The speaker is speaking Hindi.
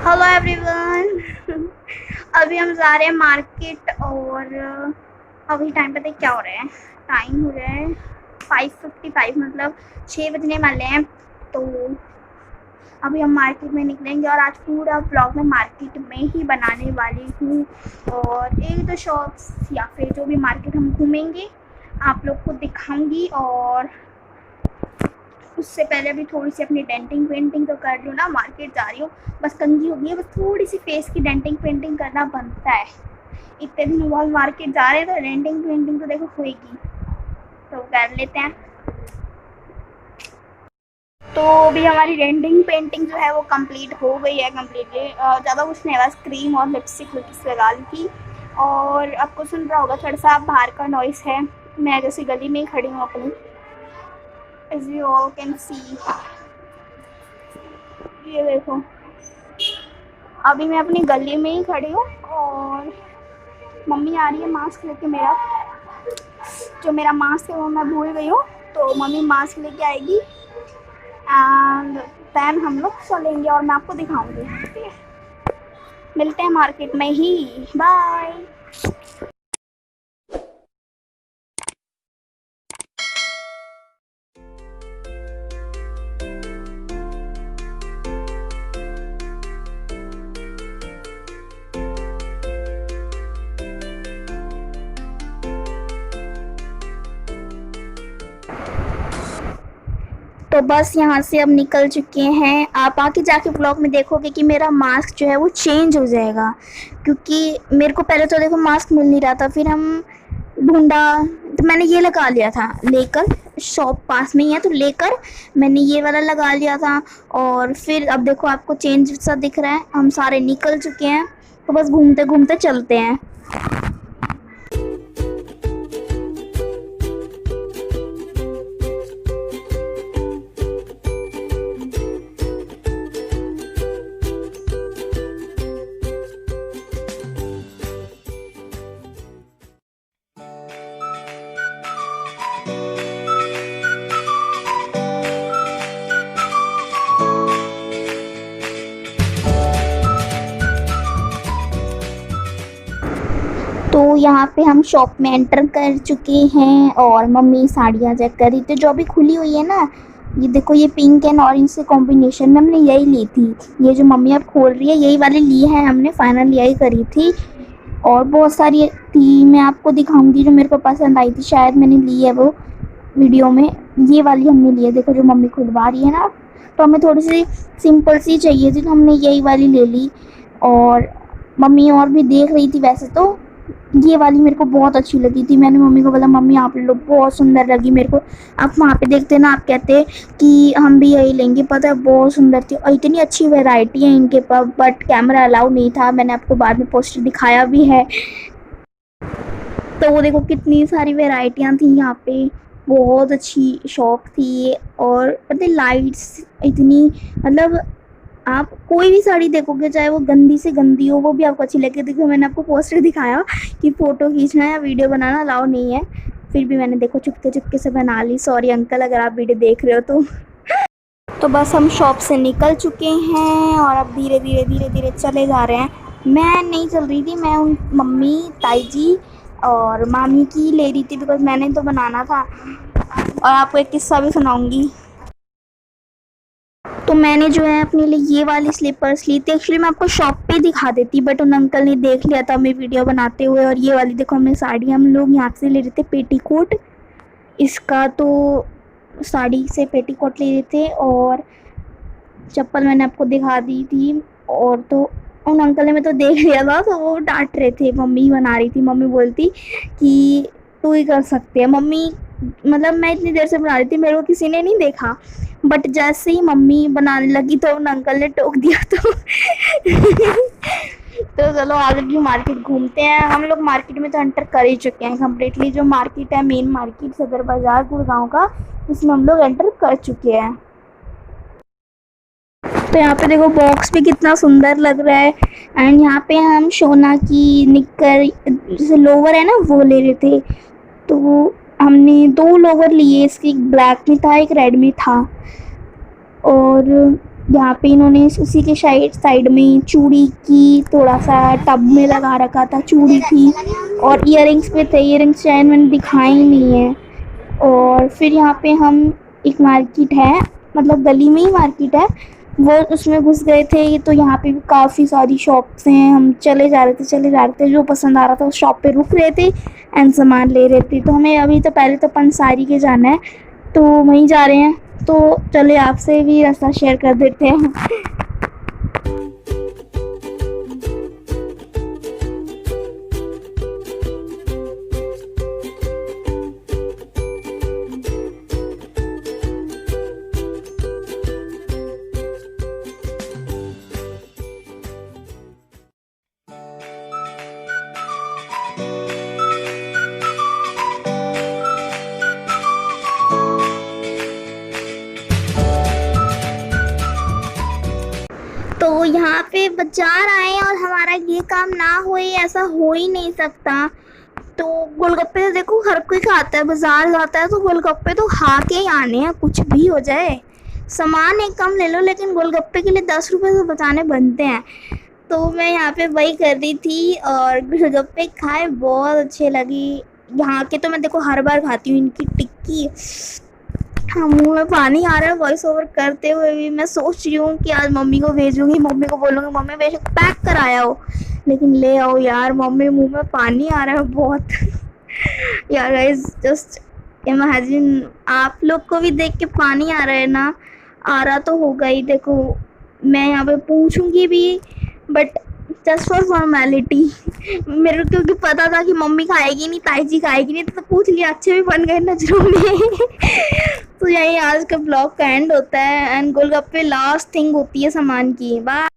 Hello everyone. अभी हम जा रहे हैं मार्केट और अभी टाइम पता है क्या हो रहा है। टाइम हो रहा है 5:55, मतलब 6 बजने वाले हैं। तो अभी हम मार्केट में निकलेंगे और आज पूरा ब्लॉग में मार्केट में ही बनाने वाली हूँ। और एक दो शॉप्स या फिर जो भी मार्केट हम घूमेंगे आप लोग को दिखाऊंगी। और उससे पहले भी थोड़ी सी अपनी डेंटिंग पेंटिंग तो कर लूँ ना, मार्केट जा रही हूँ। बस कंघी हो गई है, बस थोड़ी सी फेस की डेंटिंग पेंटिंग करना बनता है। इतने दिन बाद मार्केट जा रहे हैं तो डेंटिंग पेंटिंग तो देखो होएगी, तो कर लेते हैं। तो अभी हमारी डेंटिंग पेंटिंग जो है वो कंप्लीट हो गई है कम्प्लीटली। ज़्यादा कुछ नहीं, बस क्रीम और लिपस्टिक लगा ली थी। और आपको सुन रहा होगा थोड़ा सा बाहर का नॉइस है, मैं जैसे गली में ही खड़ी हूँ अपनी, as you all can see. ये देखो अभी मैं अपनी गली में ही खड़ी हूँ और मम्मी आ रही है मास्क लेके। मेरा मास्क है वो मैं भूल गई हूँ, तो मम्मी मास्क लेके आएगी एंड देन हम लोग चलेंगे और मैं आपको दिखाऊंगी। ठीक है, मिलते हैं मार्केट में ही, बाय। तो बस यहाँ से अब निकल चुके हैं। आप आके जाके ब्लॉग में देखोगे कि मेरा मास्क जो है वो चेंज हो जाएगा, क्योंकि मेरे को पहले तो देखो मास्क मिल नहीं रहा था, फिर हम ढूंढा तो मैंने ये लगा लिया था लेकर, शॉप पास में ही है तो लेकर मैंने ये वाला लगा लिया था। और फिर अब देखो आपको चेंज सा दिख रहा है, हम सारे निकल चुके हैं। तो बस घूमते घूमते चलते हैं। तो यहाँ पे हम शॉप में एंटर कर चुके हैं और मम्मी साड़ियाँ चेक कर रही थी जो अभी खुली हुई है ना। ये देखो, ये पिंक एंड ऑरेंज से कॉम्बिनेशन में हमने यही ली थी। ये जो मम्मी अब खोल रही है यही वाली ली है हमने, फाइनल यही करी थी। और बहुत सारी थी, मैं आपको दिखाऊंगी जो मेरे को पसंद आई थी, शायद मैंने ली है वो वीडियो में। ये वाली हमने ली है, देखो जो मम्मी खुलवा रही है ना। तो हमें थोड़ी सी सिंपल सी चाहिए थी तो हमने यही वाली ले ली। और मम्मी और भी देख रही थी, वैसे तो ये वाली मेरे को बहुत अच्छी लगी थी। मैंने मम्मी को बोला मम्मी आप लो, बहुत सुंदर लगी मेरे को। आप वहाँ पे देखते ना, आप कहते कि हम भी यही लेंगे। पता है बहुत सुंदर थी और इतनी अच्छी वैरायटी है इनके पास, बट कैमरा अलाउ नहीं था। मैंने आपको बाद में पोस्टर दिखाया भी है। तो वो देखो कितनी सारी वैरायटियाँ थी यहाँ पे, बहुत अच्छी शॉप थी। और पता है लाइट्स इतनी, मतलब आप कोई भी साड़ी देखोगे चाहे वो गंदी से गंदी हो वो भी आपको अच्छी लगेगी। देखो मैंने आपको पोस्टर दिखाया कि फ़ोटो खींचना या वीडियो बनाना अलाउ नहीं है, फिर भी मैंने देखो चुपके चुपके से बना ली। सॉरी अंकल अगर आप वीडियो देख रहे हो तो बस हम शॉप से निकल चुके हैं और अब धीरे धीरे धीरे धीरे चले जा रहे हैं। मैं नहीं चल रही थी, मैं उन मम्मी ताई जी और मामी की ले रही थी, बिकॉज मैंने तो बनाना था। और आपको एक किस्सा भी सुनाऊंगी। तो मैंने जो है अपने लिए ये वाली स्लीपर्स ली थी। एक्चुअली मैं आपको शॉप पे दिखा देती, बट उन अंकल ने देख लिया था मैं वीडियो बनाते हुए। और ये वाली देखो, हमने साड़ी हम लोग यहाँ से ले रहे थे पेटीकोट, इसका तो साड़ी से पेटीकोट ले रहे थे। और चप्पल मैंने आपको दिखा दी थी। और तो उन अंकल ने मैं तो देख लिया था तो वो डांट रहे थे, मम्मी बना रही थी। मम्मी बोलती कि तू ही कर सकती है मम्मी, मतलब मैं इतनी देर से बना रही थी, मेरे को किसी ने नहीं देखा। बट जैसे ही मम्मी बनाने लगी तो उन अंकल ने टोक दिया। तो चलो आगे की मार्केट घूमते हैं। हम लोग मार्केट में तो एंटर कर ही चुके हैं कम्प्लीटली। जो मार्केट है मेन मार्केट सदर बाज़ार गुड़गांव का, उसमें हम लोग एंटर कर चुके हैं। तो यहाँ पे देखो बॉक्स भी कितना सुंदर लग रहा है। एंड यहाँ पे हम शोना की निक्कर जैसे लोवर है ना वो ले रहे थे। तो हमने 2 लोवर लिए, इसकी एक ब्लैक में था एक रेड में था। और यहाँ पे इन्होंने उसी के साइड साइड में चूड़ी की थोड़ा सा टब में लगा रखा था चूड़ी की, और इयररिंग्स पे थे। इयररिंग्स शायद मैंने दिखाई नहीं है। और फिर यहाँ पे हम एक मार्केट है, मतलब गली में ही मार्केट है, वो उसमें घुस गए थे। तो यहाँ पे भी काफ़ी सारी शॉप्स हैं। हम चले जा रहे थे, जो पसंद आ रहा था उस शॉप पे रुक रहे थे एंड सामान ले रहे थे। तो हमें अभी तो पहले तो पंसारी के जाना है, तो वहीं जा रहे हैं। तो चले आपसे भी रास्ता शेयर कर देते हैं। तो यहाँ पे बाजार आए और हमारा ये काम ना होए, ऐसा हो ही नहीं सकता। तो गोलगप्पे तो देखो हर कोई खाता है, बाजार जाता है तो गोलगप्पे तो खा के ही आने हैं, कुछ भी हो जाए। सामान एक कम ले लो, लेकिन गोलगप्पे के लिए 10 रुपये तो बचाने बनते हैं। तो मैं यहाँ पे वही कर रही थी और गोलगप्पे खाए, बहुत अच्छे लगी। यहाँ के तो मैं देखो हर बार खाती हूँ इनकी टिक्की। हाँ, मुंह में पानी आ रहा है वॉइस ओवर करते हुए भी। मैं सोच रही हूँ कि आज मम्मी को भेजूंगी, मम्मी को बोलूँगी मम्मी बेशक पैक कराया हो लेकिन ले आओ यार, मम्मी मुंह में पानी आ रहा है बहुत। यार गाइस जस्ट इमेजिन, आप लोग को भी देख के पानी आ रहा है ना? आ रहा तो होगा ही। देखो मैं यहाँ पे पूछूंगी भी, बट जस्ट फॉर फॉर्मेलिटी। मेरे को क्योंकि पता था कि मम्मी खाएगी नहीं, ताई जी खाएगी नहीं, तो पूछ लिया, अच्छे भी बन गए नजरों में। तो यही आज का ब्लॉग का एंड होता है। एंड गोलगप्पे लास्ट थिंग होती है सामान की। बाय।